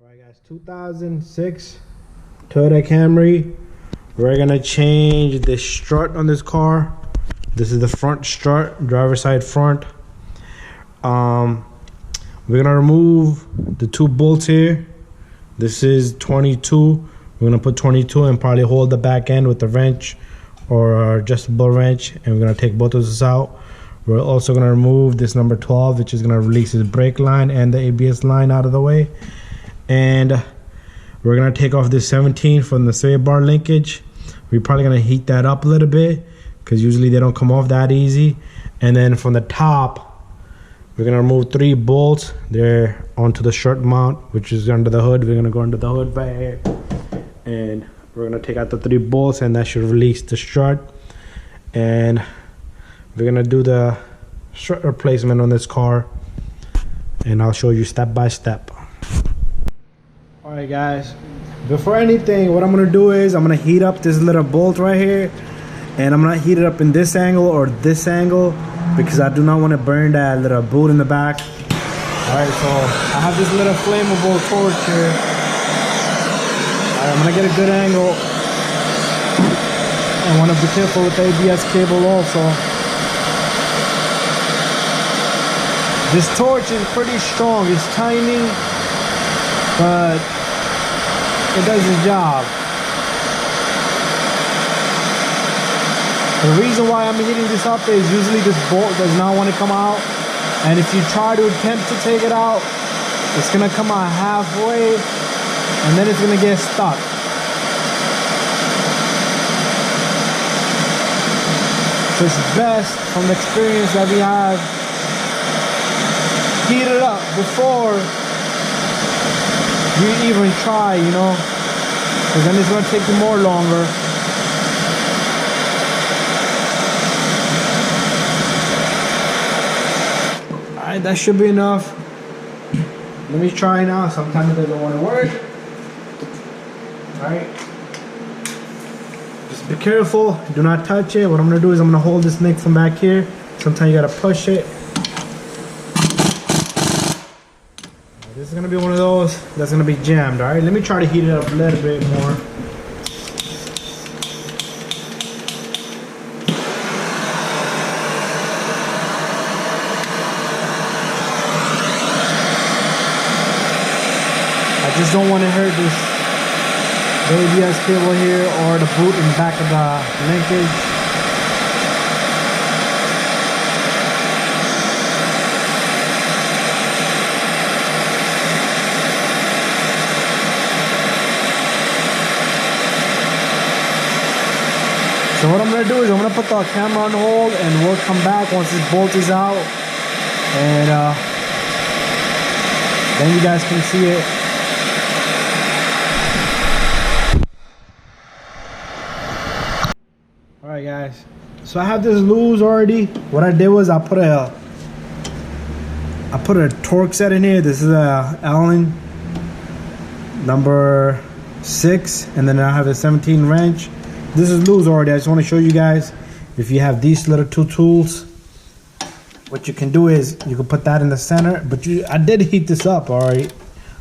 Alright guys, 2006 Toyota Camry. We're gonna change the strut on this car. This is the front strut, driver's side front. We're gonna remove the two bolts here. This is 22. We're gonna put 22 and probably hold the back end with the wrench or adjustable wrench, and we're gonna take both of those out. We're also gonna remove this number 12, which is gonna release the brake line and the ABS line out of the way. And we're gonna take off this 17 from the sway bar linkage. We're probably gonna heat that up a little bit because usually they don't come off that easy. And then from the top, we're gonna remove 3 bolts. They're onto the strut mount, which is under the hood. We're gonna go under the hood right here, and we're gonna take out the 3 bolts, and that should release the strut. And we're gonna do the strut replacement on this car, and I'll show you step by step. Alright guys, before anything, what I'm gonna do is I'm gonna heat up this little bolt right here, and I'm gonna heat it up in this angle or this angle because I do not want to burn that little boot in the back. Alright, so I have this little flammable torch here. Alright, I'm gonna get a good angle. I want to be careful with the ABS cable also. This torch is pretty strong. It's tiny, but it does its job. The reason why I'm heating this up is usually this bolt does not want to come out, and if you try to attempt to take it out, it's gonna come out halfway and then it's gonna get stuck. So it's best, from the experience that we have, heat it up before you even try, you know, because then it's going to take you more longer. Alright, that should be enough. Let me try now. Sometimes it doesn't want to work. Alright, just be careful, do not touch it. What I'm going to do is I'm going to hold this nick from back here. Sometimes you got to push it. This is gonna be one of those that's gonna be jammed. All right, let me try to heat it up a little bit more. I just don't want to hurt this ABS cable here or the boot in the back of the linkage. So what I'm going to do is I'm going to put the camera on hold, and we'll come back once this bolt is out, and then you guys can see it. Alright guys, so I have this loose already. What I did was I put a torque set in here. This is a Allen number 6, and then I have a 17 wrench. This is loose already. I just want to show you guys, if you have these little 2 tools, what you can do is you can put that in the center, but I did heat this up, all right?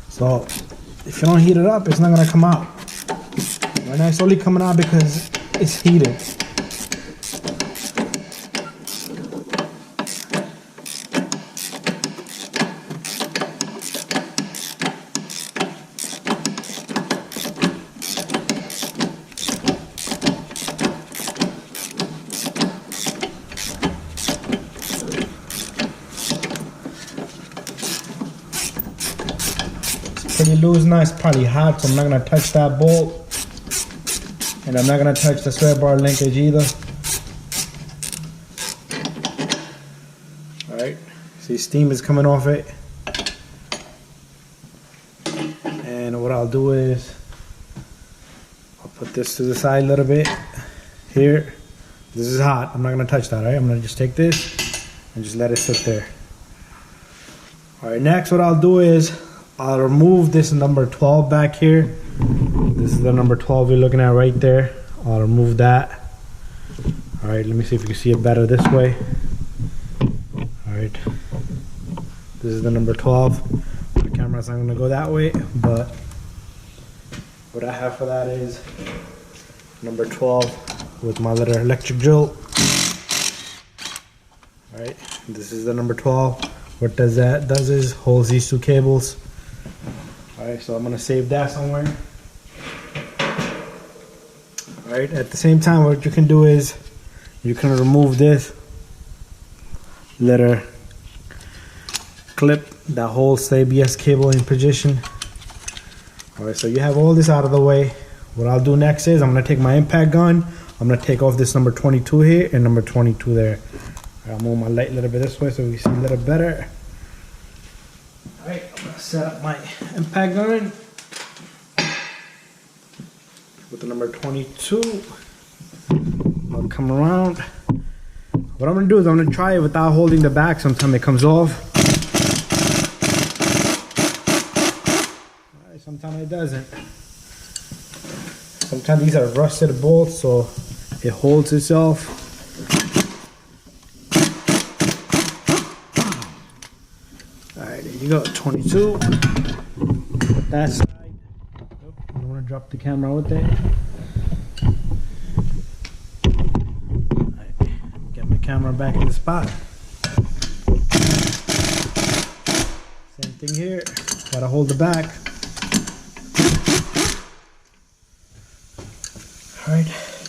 So if you don't heat it up, it's not gonna come out. Right now it's only coming out because it's heated. Pretty loose now. It's probably hot, so I'm not gonna touch that bolt, and I'm not gonna touch the sway bar linkage either. All right, see, steam is coming off it, and what I'll do is I'll put this to the side a little bit here. This is hot. I'm not gonna touch that. All right, I'm gonna just take this and just let it sit there. All right, next what I'll do is I'll remove this number 12 back here. This is the number 12 you're looking at right there. I'll remove that. All right, let me see if you can see it better this way. All right, this is the number 12. camera's not gonna go that way, but what I have for that is number 12 with my little electric drill. Alright, this is the number 12. What does that does is holds these two cables. Alright, so I'm gonna save that somewhere. Alright, at the same time, what you can do is you can remove this little clip that holds the ABS cable in position. Alright, so you have all this out of the way. What I'll do next is I'm gonna take my impact gun. I'm gonna take off this number 22 here and number 22 there. I'll move my light a little bit this way so we see a little better. Alright, I'm gonna set up my impact gun with the number 22. I'll come around. What I'm gonna do is I'm gonna try it without holding the back. Sometimes it comes off. Alright, sometimes it doesn't. Sometimes these are rusted bolts, so it holds itself. Alright, there you go, 22. Put that side. Nope, I don't want to drop the camera with it. Alright, get my camera back in the spot. Same thing here, gotta hold the back. Alright,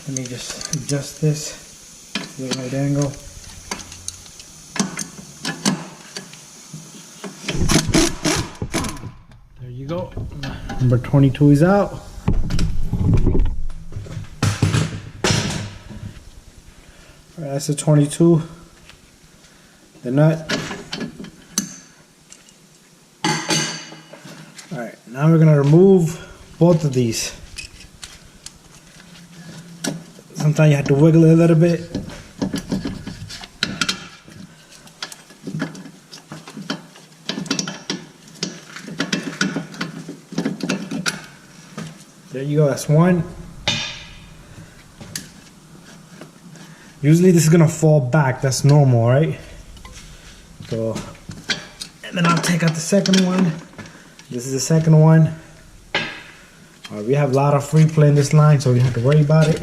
let me just adjust this to the right angle. There you go. Number 22 is out. Alright, that's the 22. The nut. Alright, now we're gonna remove both of these. Sometimes you have to wiggle it a little bit. There you go, that's one. Usually this is gonna fall back, that's normal, right? So, and then I'll take out the second one. This is the second one. We have a lot of free play in this line, so we don't have to worry about it.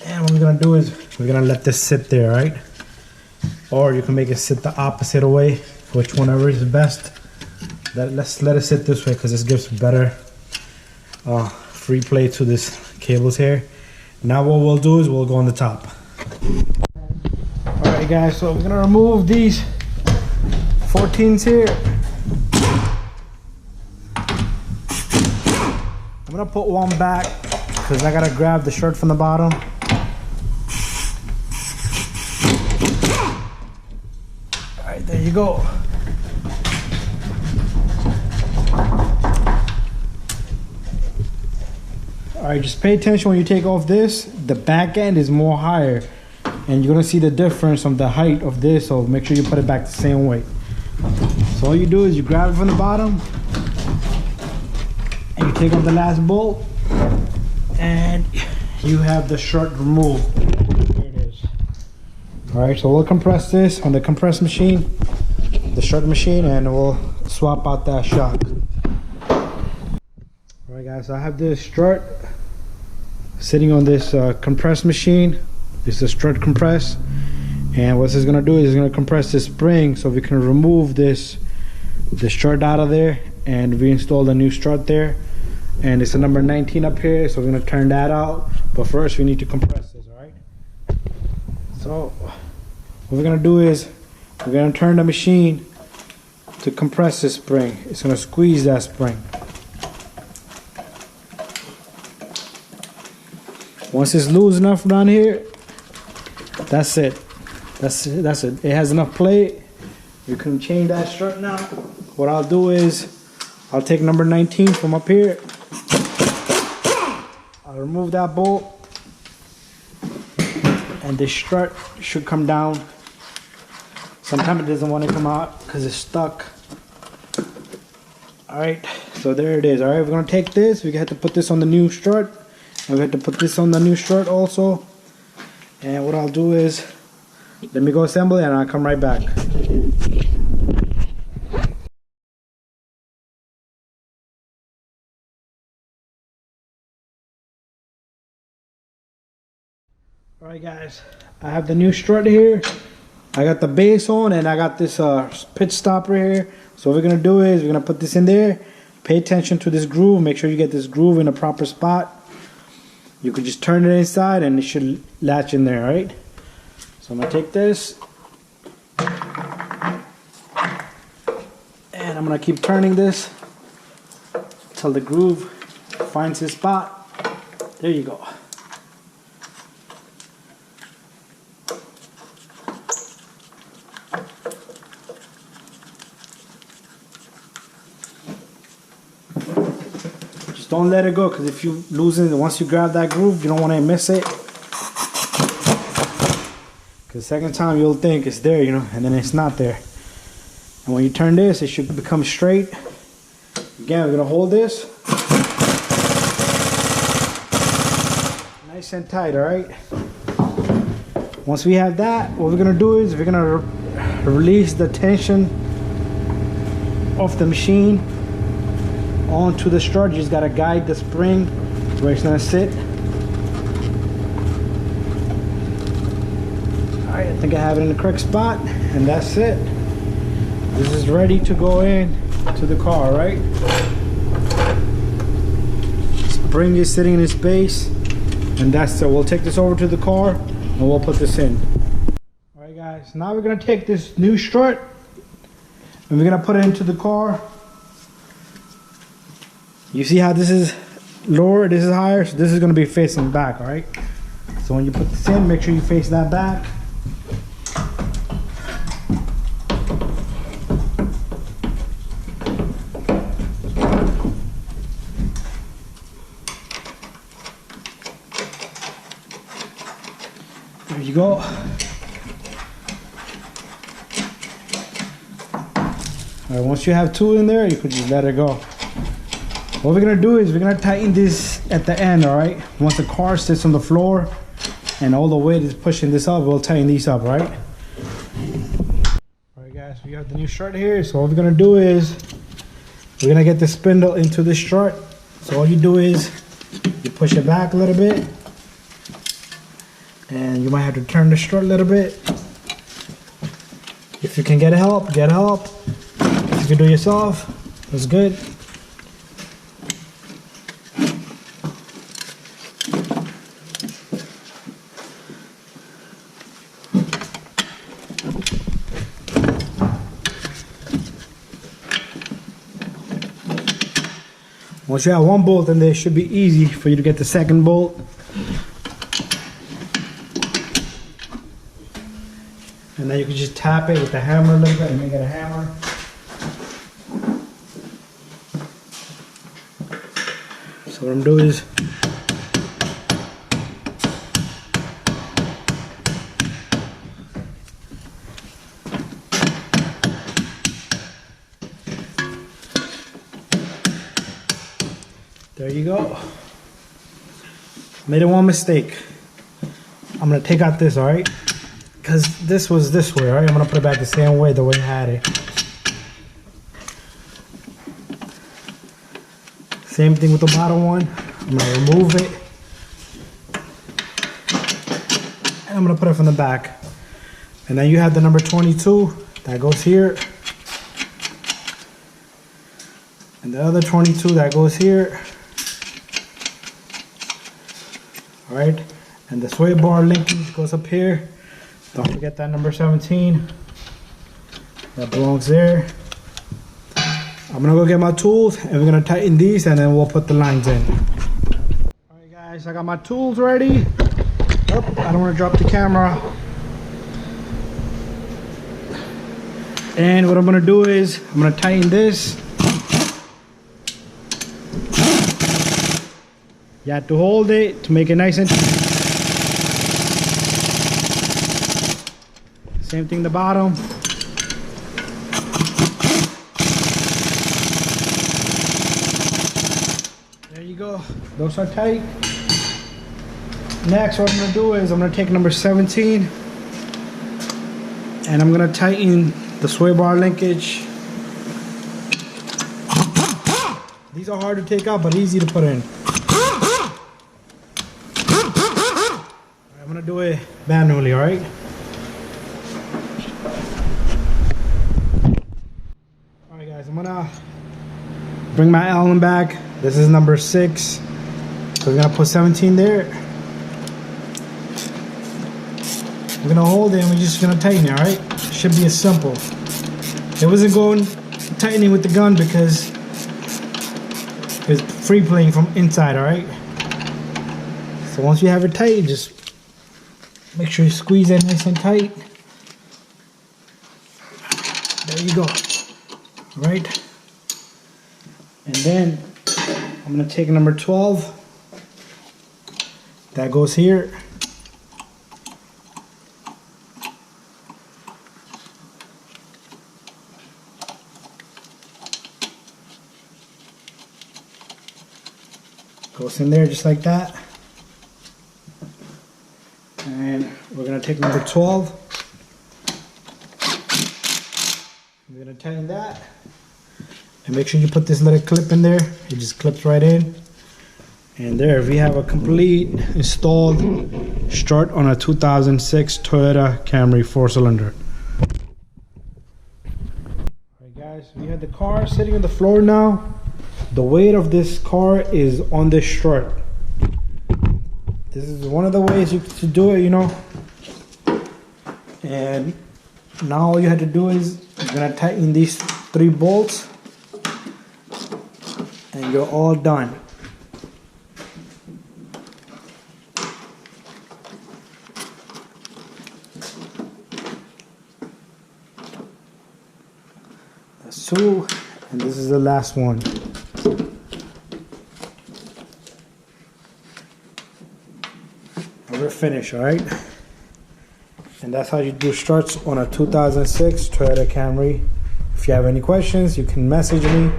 And what we're gonna do is we're gonna let this sit there, right? Or you can make it sit the opposite way, which whenever is best. Let's let it sit this way because this gives better free play to this cables here. Now what we'll do is we'll go on the top. Alright guys, so we're gonna remove these 14s here. I'm gonna put one back because I gotta grab the shirt from the bottom. Alright, there you go. Alright, just pay attention when you take off this. The back end is more higher and you're gonna see the difference of the height of this, so make sure you put it back the same way. So all you do is you grab it from the bottom and you take off the last bolt and you have the shirt removed. There it is. Alright, so we'll compress this on the compress machine, the shirt machine, and we'll swap out that shock. Alright guys, so I have this strut sitting on this compress machine. This is a strut compress, and what this is going to do is it's going to compress this spring so we can remove the strut out of there and reinstall the new strut there. And it's a number 19 up here, so we're going to turn that out, but first we need to compress this. Alright, so what we're going to do is we're going to turn the machine to compress this spring. It's going to squeeze that spring. Once it's loose enough down here, that's it. That's it. It has enough play. You can change that strut now. What I'll do is I'll take number 19 from up here. I'll remove that bolt, and the strut should come down. Sometimes it doesn't want to come out because it's stuck. Alright, so there it is. Alright, we're going to take this. We have to put this on the new strut. And we have to put this on the new strut also. And what I'll do is, let me go assemble it and I'll come right back. Alright guys, I have the new strut here. I got the base on and I got this pitch stopper here. So what we're gonna do is we're gonna put this in there. Pay attention to this groove. Make sure you get this groove in a proper spot. You can just turn it inside and it should latch in there, alright? So I'm gonna take this and I'm gonna keep turning this until the groove finds its spot. There you go. Just don't let it go, because if you lose it, once you grab that groove, you don't want to miss it. Because second time you'll think it's there, you know, and then it's not there. And when you turn this, it should become straight. Again, we're gonna hold this nice and tight, all right? Once we have that, what we're gonna do is we're gonna release the tension off the machine onto the strut. You just gotta guide the spring where it's gonna sit. Alright, I think I have it in the correct spot, and that's it. This is ready to go in to the car, right? Spring is sitting in its base, and that's it. We'll take this over to the car and we'll put this in. Alright guys, now we're gonna take this new strut and we're gonna put it into the car. You see how this is lower, this is higher, so this is gonna be facing back, alright? So when you put this in, make sure you face that back. There you go. Alright, once you have two in there, you could just let it go. What we're gonna do is we're gonna tighten this at the end, all right? Once the car sits on the floor and all the weight is pushing this up, we'll tighten these up, right? All right, guys, we have the new strut here. So what we're gonna do is we're gonna get the spindle into the strut. So all you do is you push it back a little bit, and you might have to turn the strut a little bit. If you can get help, get help. If you can do it yourself, that's good. Once you have one bolt in there, it should be easy for you to get the second bolt. And then you can just tap it with the hammer a little bit and make it a hammer. So what I'm doing is there you go. Made it one mistake. I'm gonna take out this, all right? Because this was this way, all right? I'm gonna put it back the same way, the way I had it. Same thing with the bottom one. I'm gonna remove it. And I'm gonna put it from the back. And then you have the number 22 that goes here. And the other 22 that goes here. All right, and the sway bar linkage goes up here. Don't forget that number 17. That belongs there. I'm gonna go get my tools and we're gonna tighten these and then we'll put the lines in. All right guys, I got my tools ready. Oh, I don't wanna drop the camera. And what I'm gonna do is, I'm gonna tighten this. You have to hold it to make it nice and same thing the bottom. There you go. Those are tight. Next, what I'm gonna do is I'm gonna take number 17 and I'm gonna tighten the sway bar linkage. These are hard to take out but easy to put in. I'm gonna gonna do it manually, all right? All right, guys, I'm gonna bring my Allen back. This is number 6. So we're gonna put 17 there. We're gonna hold it and we're just gonna tighten it, all right? Should be as simple. It wasn't going tightening with the gun because it's free playing from inside, all right? So once you have it tight, just make sure you squeeze that nice and tight. There you go. All right. And then I'm gonna take number 12. That goes here. Goes in there just like that. And we're gonna take number 12. We're gonna tighten that. And make sure you put this little clip in there. It just clips right in. And there we have a complete installed strut on a 2006 Toyota Camry 4-cylinder. Alright guys, we have the car sitting on the floor now. The weight of this car is on this strut. This is one of the ways to do it, you know. And now all you have to do is you're gonna tighten these 3 bolts and you're all done. That's 2, and this is the last one. We're finished, all right? And that's how you do struts on a 2006 Toyota Camry. If you have any questions, you can message me.